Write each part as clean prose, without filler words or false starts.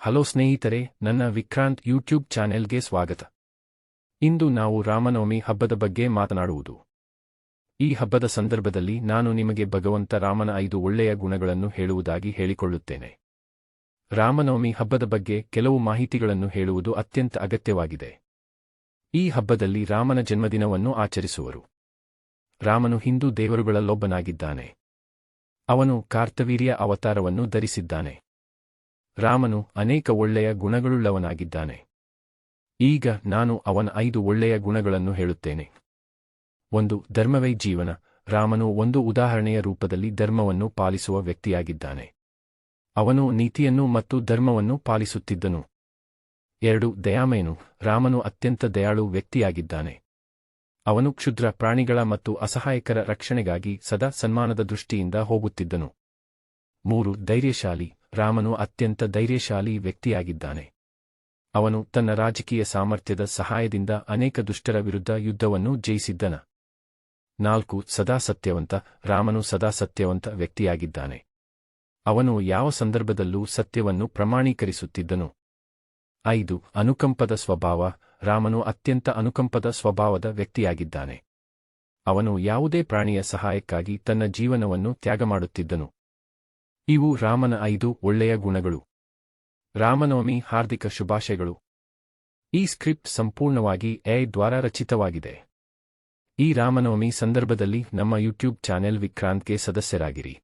Hello ಸ್ನೇಹಿತರೆ, ನನ್ನ Vikrant YouTube ಚಾನೆಲ್ಗೆ ಸ್ವಾಗತ. ಇಂದು ನಾವು ರಾಮನವಮಿ ಹಬ್ಬದ ಬಗ್ಗೆ ಮಾತನಾಡುವುದು. ಈ ಹಬ್ಬದ ಸಂದರ್ಭದಲ್ಲಿ ನಾನು ನಿಮಗೆ ಭಗವಂತ ರಾಮನ 5 ಒಳ್ಳೆಯ ಗುಣಗಳನ್ನು ಹೇಳುವುದಾಗಿ ಹೇಳಿಕೊಳ್ಳುತ್ತೇನೆ. ರಾಮನವಮಿ ಹಬ್ಬದ ಬಗ್ಗೆ ಕೆಲವು ಮಾಹಿತಿಗಳನ್ನು ಹೇಳುವುದು ಅತ್ಯಂತ ಅಗತ್ಯವಾಗಿದೆ. ಈ ಹಬ್ಬದಲ್ಲಿ ರಾಮನ ಜನ್ಮದಿನವನ್ನು ಆಚರಿಸುವರು. ರಾಮನು ಹಿಂದೂ ದೇವರುಗಳಲ್ಲೊಬ್ಬನಾಗಿದ್ದಾನೆ. ಅವನು ಕಾರ್ತವೀರ್ಯ ಅವತಾರವನ್ನು ಧರಿಸಿದ್ದಾನೆ. ರಾಮನು ಅನೇಕ ಒಳ್ಳೆಯ ಗುಣಗಳುಳ್ಳವನಾಗಿದ್ದಾನೆ. ಈಗ ನಾನು ಅವನ 5 ಒಳ್ಳೆಯ ಗುಣಗಳನ್ನು ಹೇಳುತ್ತೇನೆ. 1. ಧರ್ಮವೇ ಜೀವನ. ರಾಮನು ಒಂದು ಉದಾಹರಣೆಯ ರೂಪದಲ್ಲಿ ಧರ್ಮವನ್ನು ಪಾಲಿಸುವ ವ್ಯಕ್ತಿಯಾಗಿದ್ದಾನೆ. ಅವನು ನೀತಿಯನ್ನು ಮತ್ತು ಧರ್ಮವನ್ನು ಪಾಲಿಸುತ್ತಿದ್ದನು. 2. ದಯಾಮಯನು. ರಾಮನು ಅತ್ಯಂತ ದಯಾಳು ವ್ಯಕ್ತಿಯಾಗಿದ್ದಾನೆ. ಅವನು ಕ್ಷುದ್ರ ಪ್ರಾಣಿಗಳ ಮತ್ತು ಅಸಹಾಯಕರ ರಕ್ಷಣೆಗಾಗಿ ಸದಾ ಸನ್ಮಾನದ ದೃಷ್ಟಿಯಿಂದ ಹೋಗುತ್ತಿದ್ದನು. 3. ಧೈರ್ಯಶಾಲಿ. ರಾಮನು ಅತ್ಯಂತ ಧೈರ್ಯಶಾಲಿ ವ್ಯಕ್ತಿಯಾಗಿದ್ದಾನೆ. ಅವನು ತನ್ನ ರಾಜಕೀಯ ಸಾಮರ್ಥ್ಯದ ಸಹಾಯದಿಂದ ಅನೇಕ ದುಷ್ಟರ ವಿರುದ್ಧ ಯುದ್ಧವನ್ನು ಜಯಿಸಿದ್ದನ. 4. ಸದಾ ಸತ್ಯವಂತ. ರಾಮನು ಸದಾ ಸತ್ಯವಂತ ವ್ಯಕ್ತಿಯಾಗಿದ್ದಾನೆ. ಅವನು ಯಾವ ಸಂದರ್ಭದಲ್ಲೂ ಸತ್ಯವನ್ನು ಪ್ರಮಾಣೀಕರಿಸುತ್ತಿದ್ದನು. 5. ಅನುಕಂಪದ ಸ್ವಭಾವ. ರಾಮನು ಅತ್ಯಂತ ಅನುಕಂಪದ ಸ್ವಭಾವದ ವ್ಯಕ್ತಿಯಾಗಿದ್ದಾನೆ. ಅವನು ಯಾವುದೇ ಪ್ರಾಣಿಯ ಸಹಾಯಕ್ಕಾಗಿ ತನ್ನ ಜೀವನವನ್ನು ತ್ಯಾಗ ಮಾಡುತ್ತಿದ್ದನು. ಇವು ರಾಮನ 5 ಒಳ್ಳೆಯ ಗುಣಗಳು. ರಾಮನವಮಿ ಹಾರ್ದಿಕ ಶುಭಾಶಯಗಳು. ಈ ಸ್ಕ್ರಿಪ್ಟ್ ಸಂಪೂರ್ಣವಾಗಿ AI ದ್ವಾರ ರಚಿತವಾಗಿದೆ. ಈ ರಾಮನವಮಿ ಸಂದರ್ಭದಲ್ಲಿ ನಮ್ಮ ಯೂಟ್ಯೂಬ್ ಚಾನೆಲ್ ವಿಕ್ರಾಂತ್ಗೆ ಸದಸ್ಯರಾಗಿರಿ.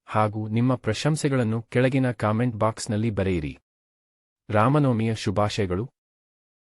ಹಾಗೂ ನಿಮ್ಮ ಪ್ರಶಂಸೆಗಳನ್ನು ಕೆಳಗಿನ ಕಾಮೆಂಟ್ ಬಾಕ್ಸ್ನಲ್ಲಿ ಬರೆಯಿರಿ. ರಾಮನವಮಿಯ ಶುಭಾಶಯಗಳು.